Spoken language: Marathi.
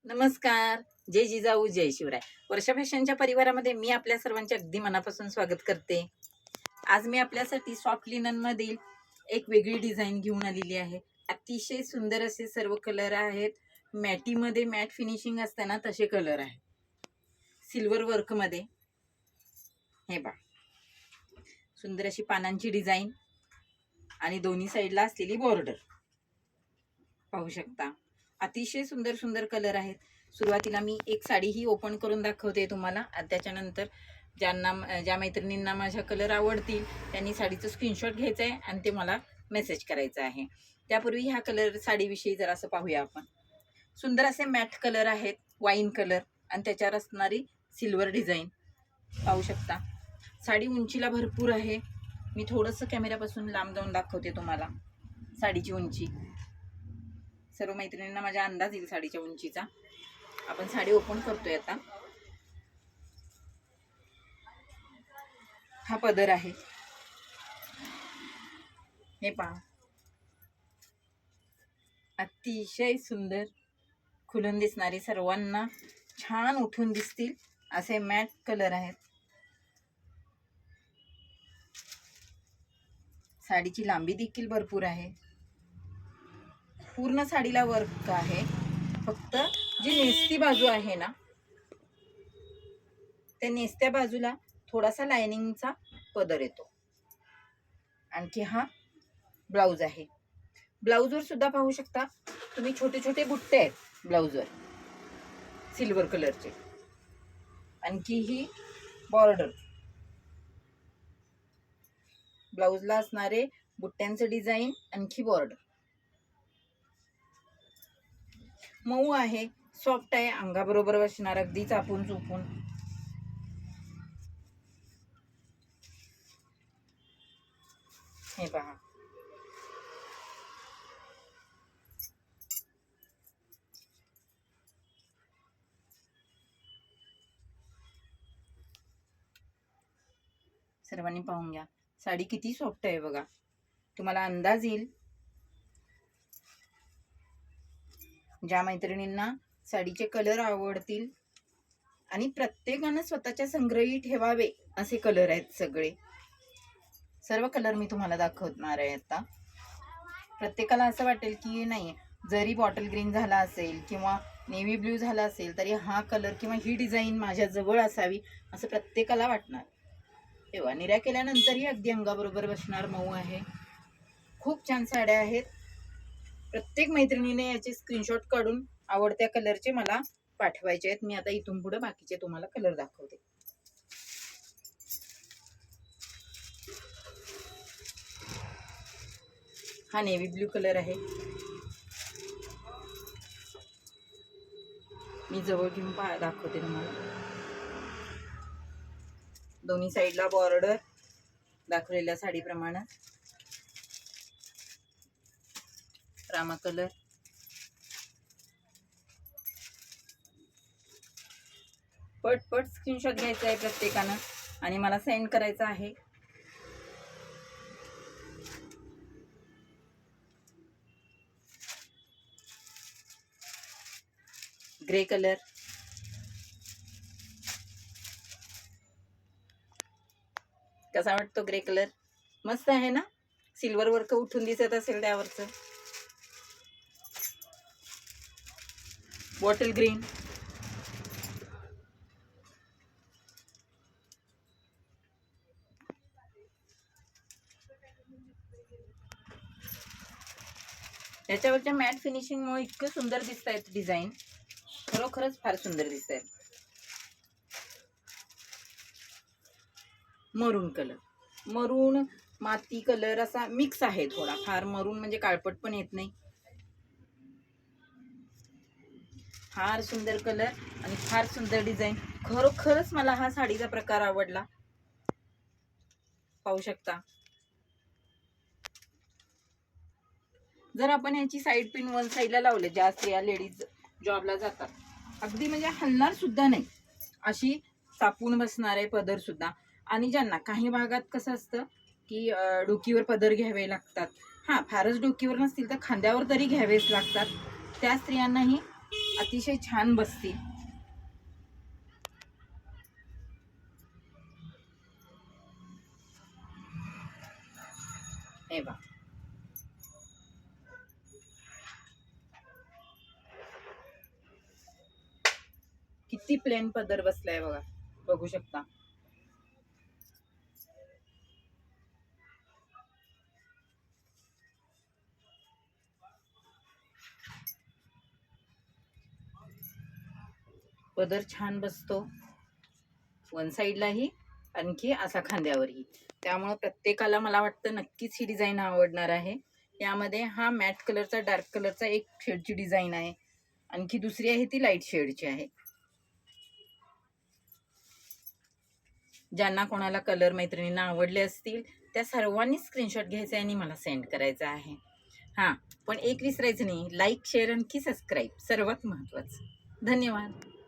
नमस्कार. जय जिजाऊ जय शिवराय. वर्षा फॅशनच्या परिवारामध्ये मी आपल्या सर्वांचे अगदी मनापासून स्वागत करते. आज मी आपल्यासाठी सॉफ्ट लिनन मधील एक वेगळी डिझाईन घेऊन आलेली आहे. अतिशय सुंदर असे सर्व कलर आहेत. मॅटीमध्ये मॅट फिनिशिंग असते ना तसे कलर आहेत. सिल्वर वर्कमध्ये हे बघा, सुंदर अशी पानांची डिझाईन आणि दोन्ही साईडला असलेली बॉर्डर पाहू शकता. अतिशय सुंदर सुंदर कलर आहेत. सुरुवातीला मी एक साडी ही ओपन करून दाखवते तुम्हाला. त्याच्यानंतर ज्या मैत्रिणींना माझ्या कलर आवडतील त्यांनी साडीचं स्क्रीनशॉट घ्यायचं आहे आणि ते मला मेसेज करायचं आहे. त्यापूर्वी ह्या कलर साडीविषयी जरासं पाहूया आपण. सुंदर असे मॅट कलर आहेत, वाईन कलर आणि त्याच्यावर असणारी सिल्वर डिझाईन पाहू शकता. साडी उंचीला भरपूर आहे. मी थोडंसं कॅमेऱ्यापासून लांब जाऊन दाखवते तुम्हाला साडीची उंची. सर्व मैत्रिणींना माझा अंदाज येईल साडीच्या उंचीचा. आपण साडी ओपन करतोय आता. हा पदर आहे, हे पहा. अतिशय सुंदर खुलून दिसणारे, सर्वांना छान उठून दिसतील असे मॅट कलर आहेत. साडीची लांबी देखील भरपूर आहे. पूर्ण साडीला वर्क आहे. फक्त जी नेसती बाजू आहे ना, त्या नेसत्या बाजूला थोडासा लायनिंगचा पदर येतो. आणखी हा ब्लाउज आहे. ब्लाउजवर सुद्धा पाहू शकता तुम्ही, छोटे छोटे बुट्टे आहेत ब्लाउजवर सिल्वर कलरचे. आणखी ही बॉर्डर, ब्लाउजला असणारे बुट्ट्यांचं डिझाईन, आणखी बॉर्डर. मऊ आहे, सॉफ्ट आहे, अंगाबरोबर बसणार, अगदी चापून चुपून. हे पहा, सर्वांनी पाहून घ्या साडी किती सॉफ्ट आहे बघा. तुम्हाला अंदाज येईल. ज्या मैत्रिणींना साडीचे कलर आवडतील आणि प्रत्येकानं स्वतःच्या संग्रही ठेवावे असे कलर आहेत सगळे. सर्व कलर मी तुम्हाला दाखवणार आहे आता. प्रत्येकाला असं वाटेल की नाही, जरी बॉटल ग्रीन झाला असेल किंवा नेव्ही ब्ल्यू झाला असेल तरी हा कलर किंवा ही डिझाईन माझ्या जवळ असावी असं प्रत्येकाला वाटणार. तेव्हा निर्या केल्यानंतरही अगदी अंगाबरोबर बसणार, मऊ आहे. खूप छान साड्या आहेत. प्रत्येक मैत्रिणीने याचे स्क्रीनशॉट काढून आवडत्या कलरचे मला पाठवायचे आहेत. मी आता इथून पुढे बाकीचे तुम्हाला कलर दाखवते. हा नेव्ही ब्ल्यू कलर आहे. मी जवळ घेऊन दाखवते तुम्हाला. दोन्ही साईडला बॉर्डर दाखवलेल्या साडीप्रमाणे. रामा कलर, पट स्क्रीनशॉट घ्यायचा आहे प्रत्येकानं आणि मला सेंड करायचा आहे. ग्रे कलर, कसा वाटतो ग्रे कलर? मस्त आहे ना, सिल्वर वर्क उठून दिसत असेल त्यावरचं. बॉटल ग्रीन, याच्यावरच्या मॅट फिनिशिंगमुळे इतकं सुंदर दिसत आहेत डिझाईन. खरोखरच फार सुंदर दिसत आहेत. मरून कलर, मरून माती कलर असा मिक्स आहे थोडा. फार मरून म्हणजे काळपट पण येत नाही. फार सुंदर कलर आणि फार सुंदर डिझाईन. खरोखरच मला हा साडीचा प्रकार आवडला. पाहू शकता. जर आपण याची साईड पिन वन साईडला लावले, ज्या स्त्रिया लेडीज जॉबला जातात, अगदी म्हणजे हलणार सुद्धा नाही अशी चापून बसणार आहे पदर सुद्धा. आणि ज्यांना काही भागात कसं असतं की डोकीवर पदर घ्यावे लागतात, फारच डोकीवर नसतील तर खांद्यावर तरी घ्यावेच लागतात, त्या स्त्रियांनाही अतिशय छान बसतील. हे बघा, किती प्लेन पदर बसलाय बघा, बघू शकता. पदर छान बसतो, वन साईडलाही आणखी असा खांद्यावरही. त्यामुळे प्रत्येकाला मला वाटतं नक्कीच ही डिझाईन आवडणार आहे. यामध्ये हा मॅट कलरचा, डार्क कलरचा एक शेडची डिझाईन आहे, आणखी दुसरी आहे ती लाईट शेडची आहे. ज्यांना कोणाला कलर मैत्रिणींना आवडले असतील त्या सर्वांनी स्क्रीनशॉट घ्यायचा आणि मला सेंड करायचा आहे. हां, पण एक विसरायचं नाही, लाईक, शेअर आणखी सबस्क्राईब सर्वात महत्त्वाचं. धन्यवाद.